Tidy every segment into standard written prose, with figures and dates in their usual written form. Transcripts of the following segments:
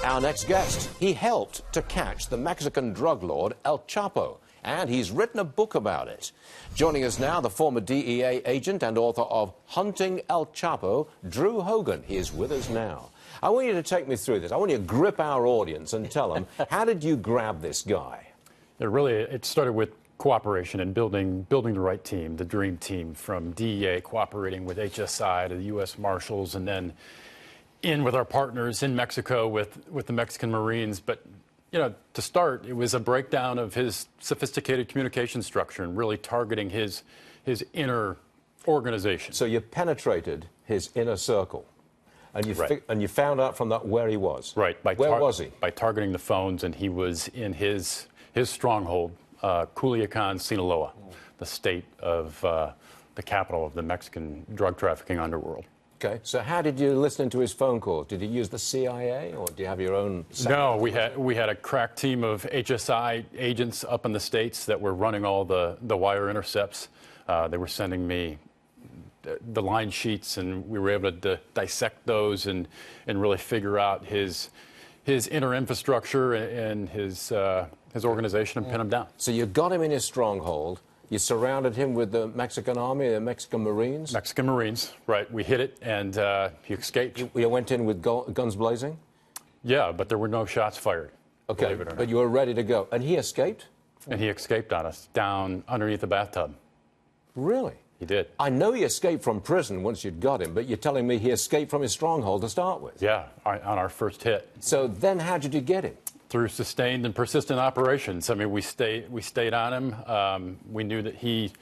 Our next guest, he helped to catch the Mexican drug lord El Chapo, and he's written a book about it. Joining us now, the former DEA agent and author of Hunting El Chapo, Andrew Hogan. He is with us now. I want you to take me through this. I want you to grip our audience and tell them, how did you grab this guy? It started with cooperation and building the right team, the dream team, from DEA cooperating with HSI to the U.S. Marshals, and then in with our partners in Mexico with the Mexican Marines. But, you know, to start, it was a breakdown of his sophisticated communication structure and really targeting his inner organization. So you penetrated his inner circle, and you, Right. and you found out from that where he was. Right. Where was he? By targeting the phones, and he was in his stronghold, Culiacan, Sinaloa, the state of the capital of the Mexican drug trafficking underworld. Okay, so how did you listen to his phone calls? Did you use the CIA, or do you have your own? No, we had a crack team of HSI agents up in the States that were running all the wire intercepts. They were sending me the line sheets, and we were able to dissect those and really figure out his inner infrastructure and his organization and pin him down. So you got him in his stronghold. You surrounded him with the Mexican army, the Mexican Marines. Mexican Marines, right. We hit it, and he escaped. You went in with guns blazing? Yeah, but there were no shots fired. Okay, Believe it or not. but you were ready to go. And he escaped? And he escaped on us, down underneath the bathtub. Really? He did. I know he escaped from prison once you'd got him, but you're telling me he escaped from his stronghold to start with? Yeah, on our first hit. So then how did you get him? Through sustained and persistent operations. I mean, we stayed on him. We knew that he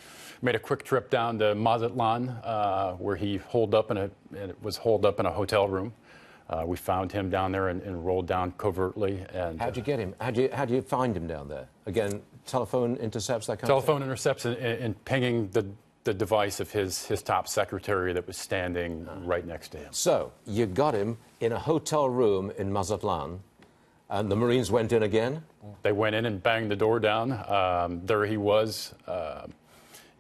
made a quick trip down to Mazatlan, where he was holed up in a hotel room. We found him down there and rolled down covertly. And How'd you get him? How do you find him down there? Again, telephone intercepts, that kind of thing? telephone intercepts and pinging the device of his top secretary that was standing right next to him. So you got him in a hotel room in Mazatlan. And the Marines went in again? They went in and banged the door down. There he was,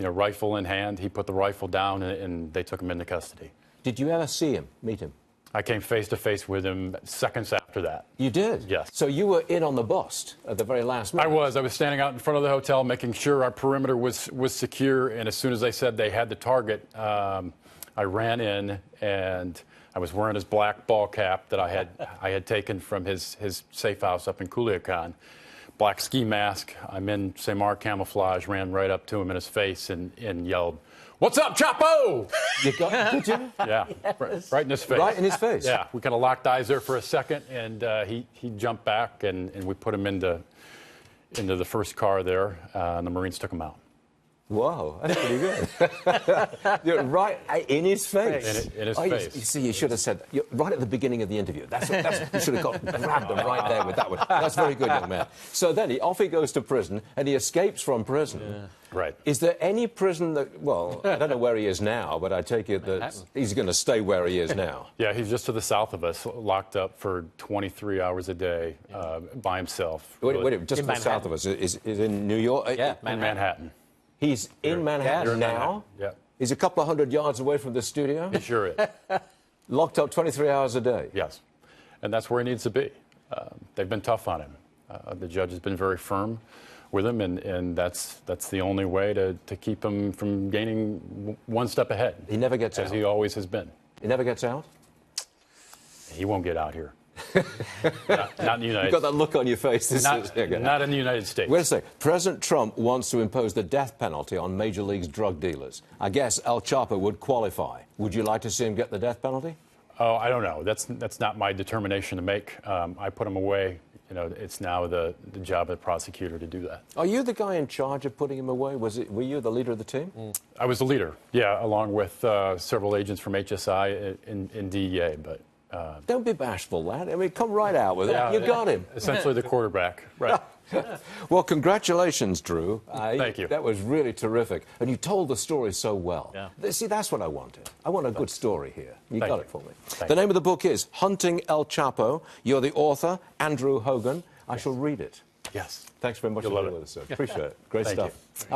rifle in hand. He put the rifle down, and they took him into custody. Did you ever see him, meet him? I came face to face with him seconds after that. You did? Yes. So you were in on the bust at the very last minute? I was standing out in front of the hotel, making sure our perimeter was secure. And as soon as they said they had the target, I ran in, and I was wearing his black ball cap that I had taken from his safe house up in Culiacan. Black ski mask. I'm in Semar camouflage. Ran right up to him in his face and yelled, "What's up, Chapo?" Did you? Yeah, yes. Right in his face. Right in his face? Yeah, we kind of locked eyes there for a second, and he jumped back, and we put him into the first car there, and the Marines took him out. Wow, that's pretty good. You're right in his face. In his face. You see, you should have said that right at the beginning of the interview. You should have grabbed him right there with that one. That's very good, young man. So then off he goes to prison, and he escapes from prison. Yeah. Right. Is there any prison that, well, I don't know where he is now, but I take it that he's going to stay where he is now? Yeah, he's just to the south of us, locked up for 23 hours a day by himself. Wait, just to the south of us. Is in New York? Yeah, in Manhattan. He's in Manhattan now? Yeah. He's a couple of hundred yards away from the studio? He sure is. Locked up 23 hours a day? Yes. And that's where he needs to be. They've been tough on him. The judge has been very firm with him, and that's the only way to keep him from gaining one step ahead. He never gets out? As he always has been. He never gets out? He won't get out here. Not in the United States. You've got that look on your face. Not in the United States. Wait a second. President Trump wants to impose the death penalty on Major League's drug dealers. I guess El Chapo would qualify. Would you like to see him get the death penalty? Oh, I don't know. That's not my determination to make. I put him away. You know, it's now the job of the prosecutor to do that. Are you the guy in charge of putting him away? Were you the leader of the team? I was the leader, yeah, along with several agents from HSI and DEA, but... Don't be bashful, lad. I mean, come right out with it. You got him. Essentially the quarterback, right. Well, congratulations, Drew. Thank you. That was really terrific. And you told the story so well. Yeah. See, that's what I wanted. I want a good story here. You got it for me. The name of the book is Hunting El Chapo. You're the author, Andrew Hogan. I shall read it. Yes. Thanks very much for being with us, sir. Appreciate it. Great stuff.